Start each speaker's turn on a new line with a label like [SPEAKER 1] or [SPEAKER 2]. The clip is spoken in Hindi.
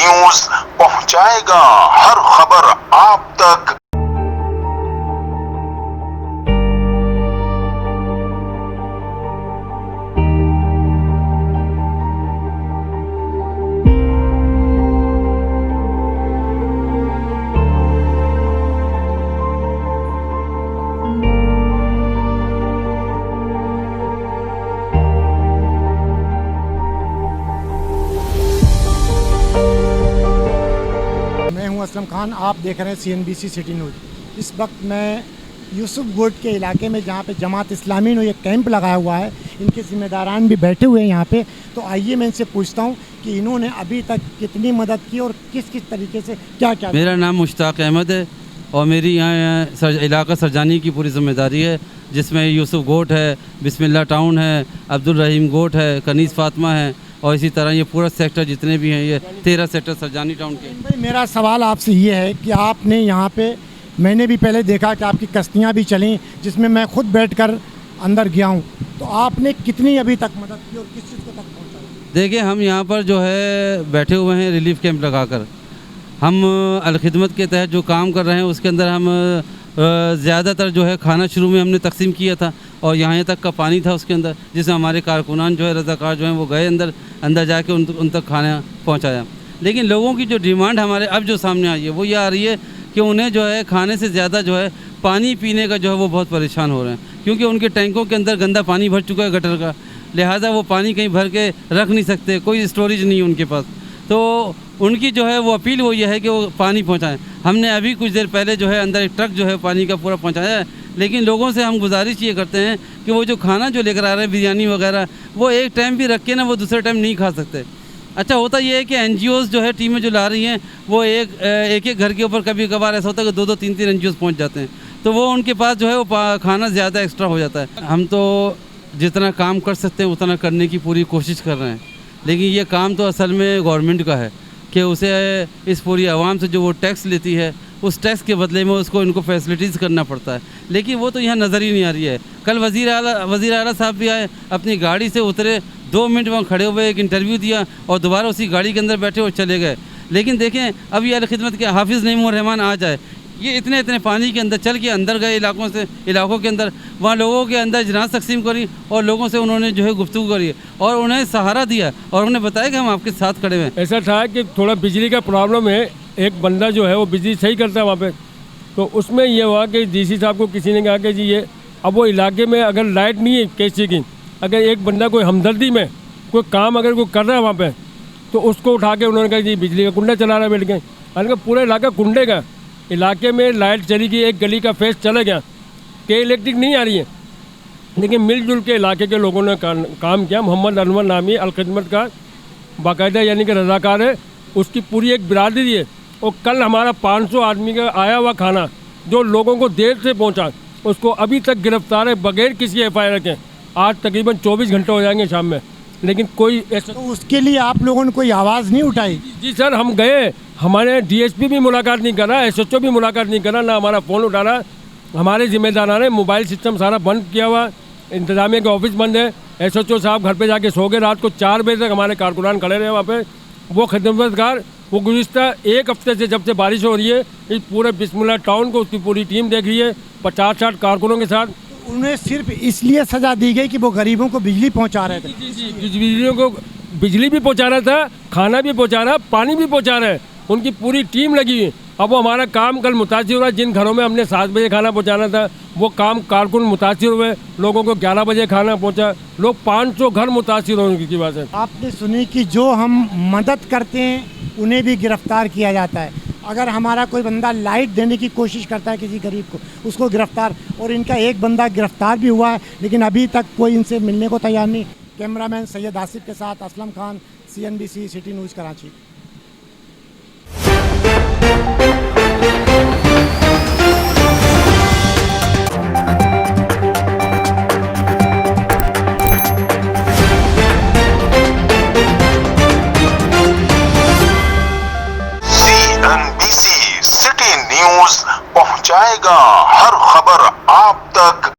[SPEAKER 1] न्यूज पहुंचाएगा हर खबर आप तक।
[SPEAKER 2] मैं हूं असलम खान, आप देख रहे हैं CNBC सिटी न्यूज़। इस वक्त मैं यूसुफ गोट के इलाके में, जहां पे जमात इस्लामी ने एक कैंप लगाया हुआ है, इनके ज़िम्मेदारान भी बैठे हुए हैं यहाँ पे। तो आइए मैं इनसे पूछता हूँ कि इन्होंने अभी तक कितनी मदद की और किस किस तरीके से क्या क्या।
[SPEAKER 3] मेरा नाम मुश्ताक अहमद है और मेरी यहाँ इलाका सरजानी की पूरी ज़िम्मेदारी है, जिसमें यूसुफ गोट है, बिस्मिल्लाह टाउन है, अब्दुल रहीम गोट है, कनीज़ फातिमा है और इसी तरह ये पूरा सेक्टर जितने भी हैं, ये 13 सेक्टर सरजानी टाउन के।
[SPEAKER 2] भाई मेरा सवाल आपसे ये है कि आपने यहाँ पे, मैंने भी पहले देखा कि आपकी कश्तियाँ भी चलीं, जिसमें मैं खुद बैठकर अंदर गया हूँ, तो आपने कितनी अभी तक मदद की और किस चीज़ को तक पहुँचाया?
[SPEAKER 3] देखिए, हम यहाँ पर जो है बैठे हुए हैं रिलीफ कैंप लगाकर। हम अलखिदमत के तहत जो काम कर रहे हैं उसके अंदर हम ज़्यादातर जो है खाना शुरू में हमने तकसीम किया था और यहाँ तक का पानी था उसके अंदर, जिसमें हमारे कारकुनान जो है, रज़ाकार जो हैं, वो गए अंदर जाके उन तक खाना पहुँचाया। लेकिन लोगों की जो डिमांड हमारे अब जो सामने आई है वो ये आ रही है कि उन्हें जो है खाने से ज़्यादा जो है पानी पीने का जो है वो बहुत परेशान हो रहे हैं, क्योंकि उनके टैंकों के अंदर गंदा पानी भर चुका है गटर का, लिहाजा वो पानी कहीं भर के रख नहीं सकते, कोई स्टोरेज नहीं है उनके पास। तो उनकी जो है वो अपील वो ये है कि वो पानी पहुंचाएं। हमने अभी कुछ देर पहले जो है अंदर एक ट्रक जो है पानी का पूरा पहुंचाया है, लेकिन लोगों से हम गुजारिश ये करते हैं कि वो जो खाना जो लेकर आ रहे हैं, बिरयानी वगैरह, वो एक टाइम भी रख के ना वो दूसरे टाइम नहीं खा सकते। अच्छा होता ये है कि NGOs जो है टीमें जो ला रही हैं, वो एक घर के ऊपर कभी कभार ऐसा होता है कि 2-2 3-3 NGOs पहुँच जाते हैं, तो वो उनके पास जो है वो खाना ज़्यादा एक्स्ट्रा हो जाता है। हम तो जितना काम कर सकते हैं उतना करने की पूरी कोशिश कर रहे हैं, लेकिन ये काम तो असल में गवर्नमेंट का है कि उसे इस पूरी आवाम से जो वो टैक्स लेती है, उस टैक्स के बदले में उसको इनको फैसिलिटीज़ करना पड़ता है, लेकिन वो तो यहाँ नज़र ही नहीं आ रही है। कल वज़ीर आला साहब भी आए, अपनी गाड़ी से उतरे, 2 मिनट वहाँ खड़े हुए एक इंटरव्यू दिया और दोबारा उसी गाड़ी के अंदर बैठे और चले गए। लेकिन देखें, अब ये अलखिदमत के हाफिज़ नईमुर रहमान आ जाए, ये इतने पानी के अंदर चल के अंदर गए इलाकों के अंदर, वहाँ लोगों के अंदर इजलास तकसीम करी और लोगों से उन्होंने जो है गुफ्तगू करी और उन्हें सहारा दिया और उन्हें बताया कि हम आपके साथ खड़े हैं।
[SPEAKER 4] ऐसा था कि थोड़ा बिजली का प्रॉब्लम है, एक बंदा जो है वो बिजली सही करता है वहाँ पे, तो उसमें ये हुआ कि DC साहब को किसी ने कहा कि जी ये अब वो इलाके में अगर लाइट नहीं है किसी की, अगर एक बंदा कोई हमदर्दी में कोई काम अगर कोई कर रहा है वहाँ पे, तो उसको उठा के उन्होंने कहा जी बिजली का कुंडा चला रहा है बैठ के। मैंने कहा पूरा इलाका कुंडे का, इलाके में लाइट चली गई, एक गली का फेस चला गया कि इलेक्ट्रिक नहीं आ रही है, लेकिन मिलजुल के इलाके के लोगों ने काम किया। मोहम्मद अनवर नामी अलखिदमत का बाकायदा यानी कि रज़ाकार है, उसकी पूरी एक बिरादरी है, और कल हमारा 500 आदमी का आया हुआ खाना जो लोगों को देर से पहुंचा, उसको अभी तक गिरफ्तार है बगैर किसी FIR के। आज तकरीबन 24 घंटे हो जाएंगे शाम में, लेकिन कोई ऐसा।
[SPEAKER 2] तो उसके लिए आप लोगों ने कोई आवाज़ नहीं उठाई?
[SPEAKER 4] जी सर, हम गए, हमारे DSP भी मुलाकात नहीं कर रहा, SHO भी मुलाकात नहीं कर रहा, ना हमारा फ़ोन उठा रहा। हमारे ज़िम्मेदार ने मोबाइल सिस्टम सारा बंद किया हुआ, इंतज़ामिया के ऑफिस बंद है, SHO साहब घर पे जाके सो गए। रात को 4 बजे तक हमारे कारकुनान खड़े रहे वहाँ पे। वो खिदमतगार वो गुज़िश्ता 1 हफ्ते से जब से बारिश हो रही है, इस पूरे बिस्मिल्लाह टाउन को उसकी पूरी टीम देख रही है 50-60 कारकुनों के साथ।
[SPEAKER 2] उन्हें सिर्फ इसलिए सज़ा दी गई कि वो गरीबों को बिजली पहुँचा रहे थे?
[SPEAKER 4] जी, बिजलियों को बिजली भी पहुँचा रहा था, खाना भी पहुँचा रहा, पानी भी पहुँचा रहा है, उनकी पूरी टीम लगी हुई। अब वो हमारा काम कल मुतासिर हुआ, जिन घरों में हमने 7 बजे खाना पहुँचाना था वो काम कारकुन मुतासिर हुए, लोगों को 11 बजे खाना पहुँचा, लोग 500 घर मुतासिर होने की बात है।
[SPEAKER 2] आपने सुनी कि जो हम मदद करते हैं उन्हें भी गिरफ्तार किया जाता है। अगर हमारा कोई बंदा लाइट देने की कोशिश करता है किसी गरीब को, उसको गिरफ्तार, और इनका एक बंदा गिरफ्तार भी हुआ है, लेकिन अभी तक कोई इनसे मिलने को तैयार नहीं। कैमरामैन सैयद आसिफ के साथ Aslam Khan, CNBC city news Karachi.
[SPEAKER 1] CNBC city news पहुंचाएगा हर खबर आप तक।